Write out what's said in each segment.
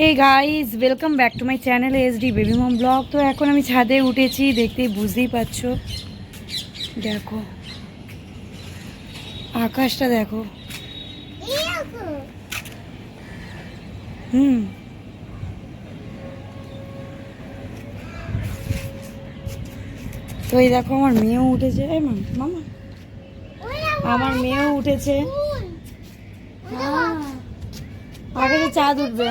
Hey guys welcome back to my channel SD baby mom vlog. তো এখন আমি ছাদে উঠেছি, দেখতেই বুঝতেই পারছো। দেখো আকাশটা দেখো। তো এই দেখো আমার মেয়েও উঠেছে। এই মামা আমার মেয়েও উঠেছে। আকাশে চাঁদ উঠবে।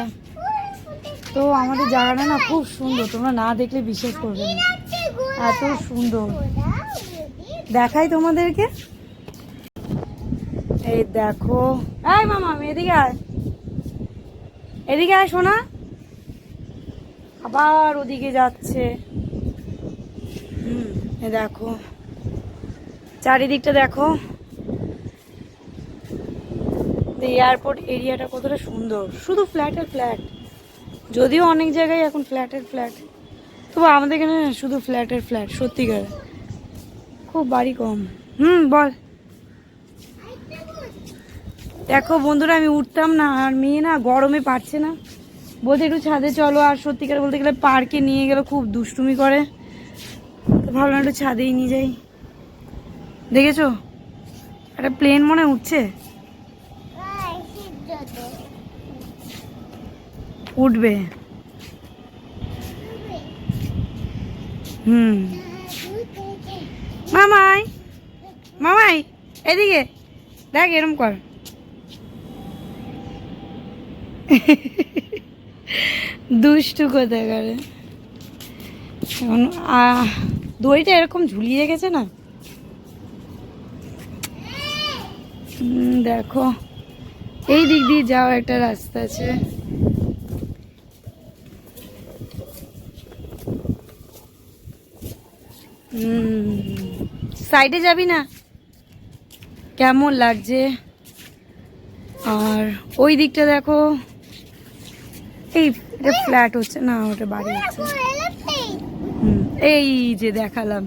তো আমাদের জায়গাটা না খুব সুন্দর, তোমরা না দেখলে বিশ্বাস করবে না, এত সুন্দর। দেখাই তোমাদেরকে, এই দেখো। এই মামা এদিকে আয়, এদিকে আয় সোনা। আবার ওদিকে যাচ্ছে। এই দেখো চারিদিকটা দেখো, এয়ারপোর্ট এরিয়াটা কতটা সুন্দর। শুধু ফ্ল্যাট আর ফ্ল্যাট, যদিও অনেক জায়গায় এখন ফ্ল্যাটের ফ্ল্যাট, তবু আমাদের এখানে শুধু ফ্ল্যাটের ফ্ল্যাট। সত্যিকার খুব বাড়ি কম। বল। দেখো বন্ধুরা, আমি উঠতাম না, আর মেয়ে না গরমে পারছে না, বলতে একটু ছাদে চলো। আর সত্যিকার বলতে গেলে পার্কে নিয়ে গেলে খুব দুষ্টুমি করে, তো ভাবলাম একটু ছাদেই নিয়ে যাই। দেখেছো একটা প্লেন মনে উঠছে, উঠবে। মামাই মামাই এদিকে দেখ, এরম কর। দুষ্টু কোথায় করে। এখন দড়িটা এরকম ঝুলিয়ে রেখেছে না। দেখো এই দিক দিয়ে যাওয়া একটা রাস্তা আছে। সাইডে যাবি না? কেমন লাগছে। আর ওই দিকটা দেখো, এটা ফ্ল্যাট হচ্ছে না, ওটা বাড়ি হচ্ছে। এই যে দেখালাম,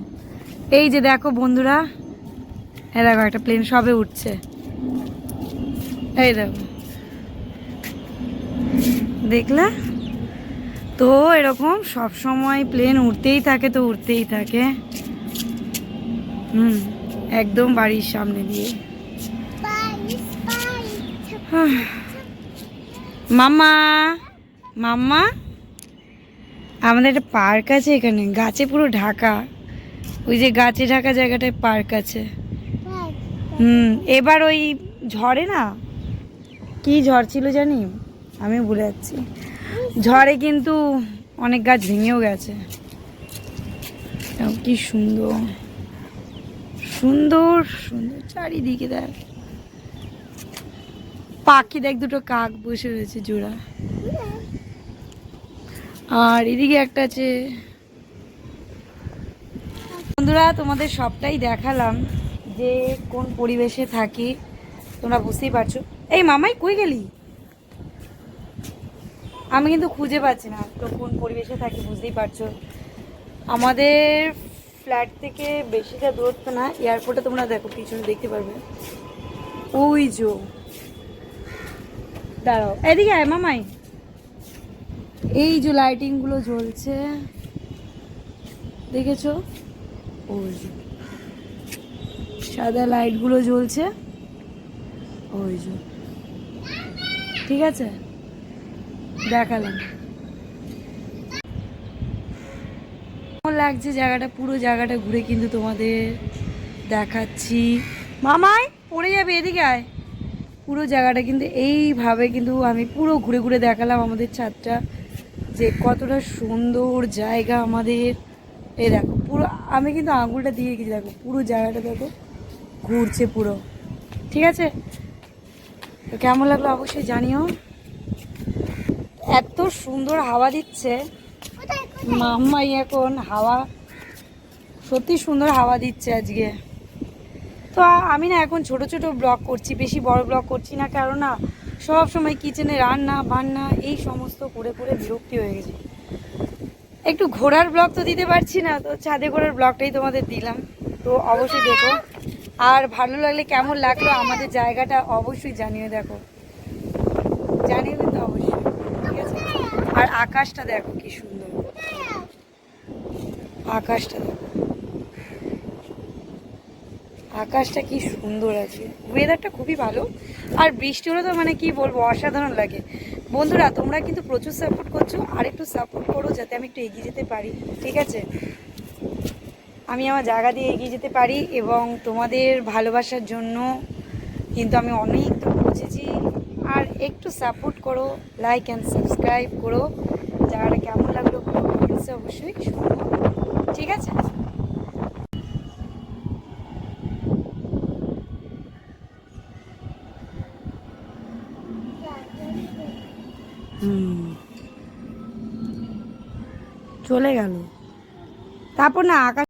এই যে দেখো বন্ধুরা, এই দেখো একটা প্লেন সবে উঠছে। এই দেখো, দেখলা তো? এরকম সব সময় প্লেন উঠতেই থাকে, তো উঠতেই থাকে। একদম বাড়ির সামনে দিয়ে। মামা মাম্মা, আমাদের একটা পার্ক আছে এখানে, গাছে পুরো ঢাকা। ওই যে গাছে ঢাকা জায়গাটায় পার্ক আছে। এবার ওই ঝড়ে না, কি ঝড় ছিল জানি, আমি ভুলে যাচ্ছি। ঝড়ে কিন্তু অনেক গাছ ভেঙেও গেছে। কি সুন্দর সুন্দর সুন্দর চারিদিকে দেখ, পাখি দেখ, দুটো কাক বসে রয়েছে জোড়া। আর এদিকে একটা আছে। বন্ধুরা তোমাদের সবটাই দেখালাম যে কোন পরিবেশে থাকি, তোমরা বুঝতেই পারছো। এই মামাই কই গেলি? আমি কিন্তু খুঁজে পাচ্ছি না তো কোন পরিবেশে থাকি, বুঝতেই পারছো। আমাদের ফ্ল্যাট থেকে বেশিটা দূরত্ব না, এয়ারপোর্টে তোমরা দেখো পিছনে দেখতে পারবে। ওই যে দাঁড়াও, এদিকে আয় মামাই, এই যে লাইটিং গুলো জ্বলছে দেখেছো? ওই যে সাদা লাইট গুলো জ্বলছে, ওই যে। ঠিক আছে, দেখালাম। কেমন লাগছে জায়গাটা, পুরো জায়গাটা ঘুরে কিন্তু তোমাদের দেখাচ্ছি। মামাই পড়ে যাবে, এদিকে আয়। পুরো জায়গাটা কিন্তু এইভাবে কিন্তু আমি পুরো ঘুরে ঘুরে দেখালাম আমাদের ছাদটা, যে কতটা সুন্দর জায়গা আমাদের। এই দেখো পুরো, আমি কিন্তু আঙুলটা দিয়ে রেখেছি, দেখো পুরো জায়গাটা দেখো ঘুরছে পুরো। ঠিক আছে, তো কেমন লাগলো অবশ্যই জানিও। এত সুন্দর হাওয়া দিচ্ছে মাম্মাই, এখন হাওয়া সত্যি সুন্দর হাওয়া দিচ্ছে আজকে। তো আমি না এখন ছোট ছোট ব্লগ করছি, বেশি বড় ব্লগ করছি না, কারণ না সব সময় কিচেনে রান্না বান্না এই সমস্ত করে করে বিরক্তি হয়ে গেছে। একটু ঘোরার ব্লগ তো দিতে পারছি না, তো ছাদে ঘোরার ব্লগটাই তোমাদের দিলাম। তো অবশ্যই দেখো, আর ভালো লাগলে কেমন লাগলো আমাদের জায়গাটা অবশ্যই জানিয়ে, দেখো জানিয়ে কিন্তু অবশ্যই। ঠিক আছে। আকাশটা দেখো কি সুন্দর, আকাশটা দেখো, আকাশটা কি সুন্দর আছে, ওয়েদারটা খুবই ভালো। আর বৃষ্টি হলে তো মানে কি বলবো, অসাধারণ লাগে। বন্ধুরা তোমরা কিন্তু প্রচুর সাপোর্ট করছো, আর একটু সাপোর্ট করো যাতে আমি একটু এগিয়ে যেতে পারি, ঠিক আছে? আমি আমার জায়গা দিয়ে এগিয়ে যেতে পারি, এবং তোমাদের ভালোবাসার জন্য কিন্তু আমি অনেক দূর পৌঁছেছি। আর একটু সাপোর্ট করো, লাইক অ্যান্ড সাবস্ক্রাইব করো। জায়গাটা কেমন লাগলো কমেন্টসে অবশ্যই শুনবো, ঠিক আছে? চলে গেল, তারপর না আকাশ